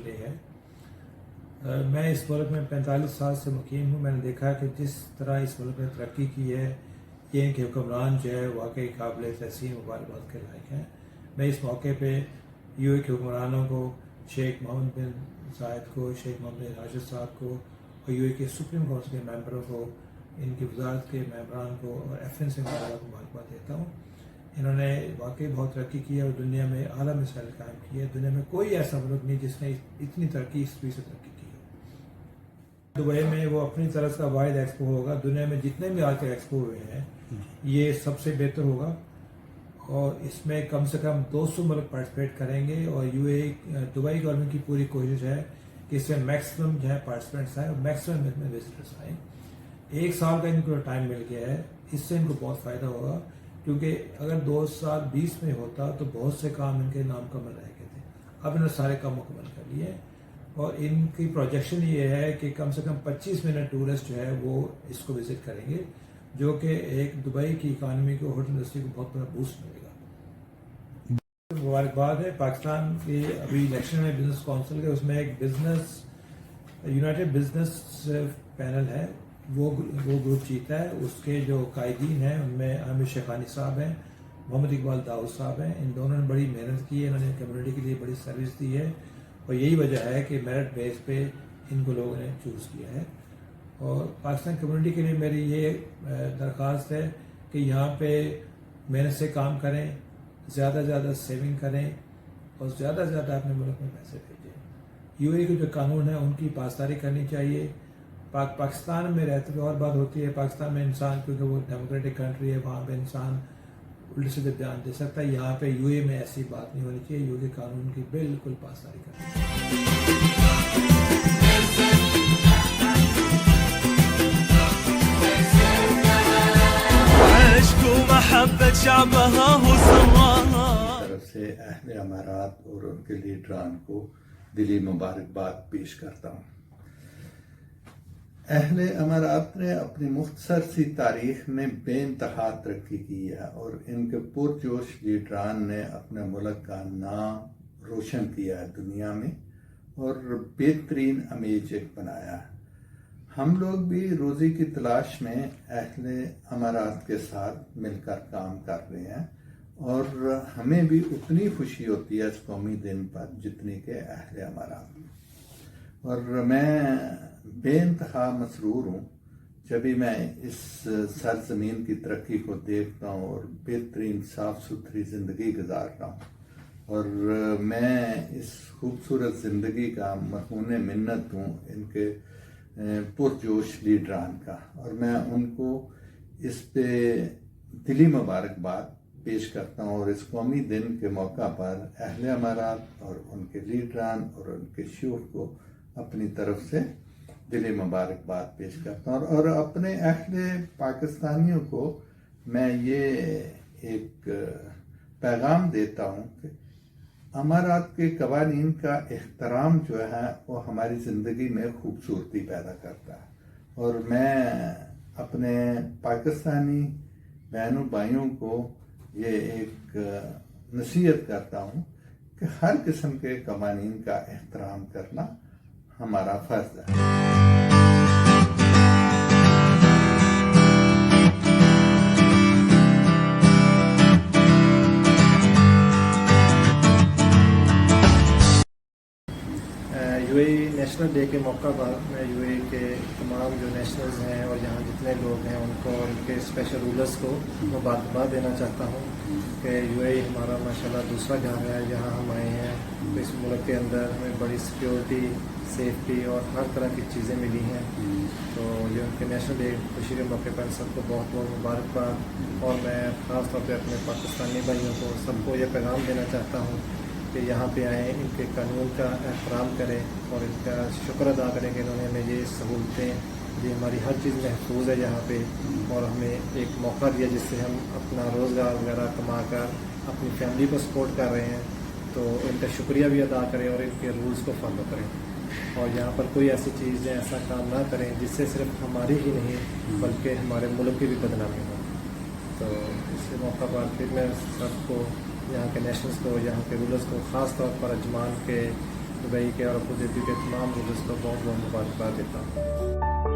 رہی ہے. میں اس ملک میں 45 سال سے مقیم ہوں. میں نے دیکھا کہ جس طرح اس ملک نے ترقی کی ہے یہ ان کے حکمران جو ہے واقعی قابل تحسین مبارکباد کے لائق ہیں. میں اس موقع پہ یو اے کے حکمرانوں کو، شیخ محمد بن زائد کو، شیخ محمد بن راشد صاحب کو اور یو اے کے سپریم کونسل کے ممبروں کو، ان کی وزارت کے ممبران کو اور ایف این سے مبارکباد دیتا ہوں. انہوں نے واقعی بہت ترقی کی ہے اور دنیا میں اعلیٰ مثال قائم کی ہے. دنیا میں کوئی ایسا ملک نہیں جس نے اتنی ترقی اس سے ترقی کی ہے. دبئی میں وہ اپنی طرف کا واحد ایکسپو ہوگا. دنیا میں جتنے بھی آج تک ایکسپو ہوئے ہیں یہ سب سے بہتر ہوگا اور اس میں کم سے کم 200 ملک پارٹیسپیٹ کریں گے اور یو اے دبئی گورنمنٹ کی پوری کوشش ہے کہ اس سے میکسیمم جو ہے پارٹیسپینٹس آئیں اور میکسیمم اس میں وزٹرس آئیں. 1 سال کا ان کو ٹائم مل گیا ہے. اس سے ان کو بہت فائدہ ہوگا کیونکہ اگر 2020 میں ہوتا تو بہت سے کام ان کے نامکمل رہ گئے تھے. اب انہوں نے سارے کام مکمل کر لیے اور ان کی پروجیکشن یہ ہے کہ کم سے کم 25 ملین ٹورسٹ جو ہے وہ اس کو وزٹ کریں گے، جو کہ ایک دبئی کی اکانومی کو، ہوٹل انڈسٹری کو بہت بڑا بوسٹ ملے گا. مبارکباد ہے. پاکستان کے ابھی الیکشن میں بزنس کونسل کے اس میں ایک بزنس یونائٹڈ بزنس پینل ہے، وہ گروپ جیتا ہے. اس کے جو قائدین ہیں ان میں عامر شیخانی صاحب ہیں، محمد اقبال داؤد صاحب ہیں. ان دونوں نے بڑی محنت کی ہے، انہوں نے کمیونٹی کے لیے بڑی سروس دی ہے اور یہی وجہ ہے کہ میرٹ بیس پہ ان کو لوگوں نے چوز کیا ہے. اور پاکستان کمیونٹی کے لیے میری یہ درخواست ہے کہ یہاں پہ محنت سے کام کریں، زیادہ سے زیادہ سیونگ کریں اور زیادہ سے زیادہ اپنے ملک میں پیسے بھیجیں. یو اے کے جو قانون ہیں ان کی پاسداری کرنی چاہیے. پاکستان میں رہتے ہوئے اور بات ہوتی ہے، پاکستان میں انسان کیونکہ وہ ڈیموکریٹک کنٹری ہے وہاں پہ انسان الٹے سیدھے بیان دے سکتا ہے. یہاں پہ یو اے میں ایسی بات نہیں ہونی چاہیے. یو اے کے قانون کی بالکل پاسداری کرنی چاہیے. طرف سے اہل امارات اور ان کے لیڈران کو دلی مبارکباد پیش کرتا ہوں. اہل امارات نے اپنی مختصر سی تاریخ میں بے انتہا ترقی کی ہے اور ان کے پرجوش لیڈران نے اپنے ملک کا نام روشن کیا ہے دنیا میں اور بہترین امیج ایک بنایا ہے. ہم لوگ بھی روزی کی تلاش میں اہل امارات کے ساتھ مل کر کام کر رہے ہیں اور ہمیں بھی اتنی خوشی ہوتی ہے اس قومی دن پر جتنی کہ اہل امارات میں. اور میں بے انتہا مسرور ہوں جب بھی میں اس سرزمین کی ترقی کو دیکھتا ہوں اور بہترین صاف ستھری زندگی گزار رہا ہوں. اور میں اس خوبصورت زندگی کا مرہون منت ہوں ان کے پرجوش لیڈران کا اور میں ان کو اس پہ دلی مبارکباد پیش کرتا ہوں. اور اس قومی دن کے موقع پر اہل امارات اور ان کے لیڈران اور ان کے شیوخ کو اپنی طرف سے دلی مبارکباد پیش کرتا ہوں. اور اپنے اہل پاکستانیوں کو میں یہ ایک پیغام دیتا ہوں کہ امارات کے قوانین کا احترام جو ہے وہ ہماری زندگی میں خوبصورتی پیدا کرتا ہے. اور میں اپنے پاکستانی بہنوں بھائیوں کو یہ ایک نصیحت کرتا ہوں کہ ہر قسم کے قوانین کا احترام کرنا ہمارا فرض ہے. یو اے نیشنل ڈے کے موقع پر میں یو اے کے تمام جو نیشنلز ہیں اور یہاں جتنے لوگ ہیں ان کو اور ان کے اسپیشل رولرز کو مبارکباد دینا چاہتا ہوں کہ یو اے ہمارا ماشاءاللہ دوسرا گھر ہے. جہاں ہم آئے ہیں تو اس ملک کے اندر ہمیں بڑی سیکیورٹی، سیفٹی اور ہر طرح کی چیزیں ملی ہیں. تو یہ ان کے نیشنل ڈے خوشی کے موقع پر سب کو بہت بہت مبارکباد. اور میں خاص طور پہ اپنے پاکستانی بھائیوں کو سب کو یہ پیغام دینا چاہتا ہوں کہ یہاں پہ آئیں، ان کے قانون کا احترام کریں اور ان کا شکر ادا کریں کہ انہوں نے ہمیں یہ سہولتیں دی. ہماری ہر چیز محفوظ ہے یہاں پہ اور ہمیں ایک موقع دیا جس سے ہم اپنا روزگار وغیرہ کما کر اپنی فیملی کو سپورٹ کر رہے ہیں. تو ان کا شکریہ بھی ادا کریں اور ان کے رولز کو فالو کریں اور یہاں پر کوئی ایسی چیز یا ایسا کام نہ کریں جس سے صرف ہماری ہی نہیں بلکہ ہمارے ملک کی بھی بدنامی ہو. تو اس موقع پر پھر میں سب کو، یہاں کے نیشنلز کو، یہاں کے رولرز کو، خاص طور پر اجمان کے دبئی کے اور ابوظہبی کے تمام رولرز کو بہت بہت مبارکباد دیتا ہوں.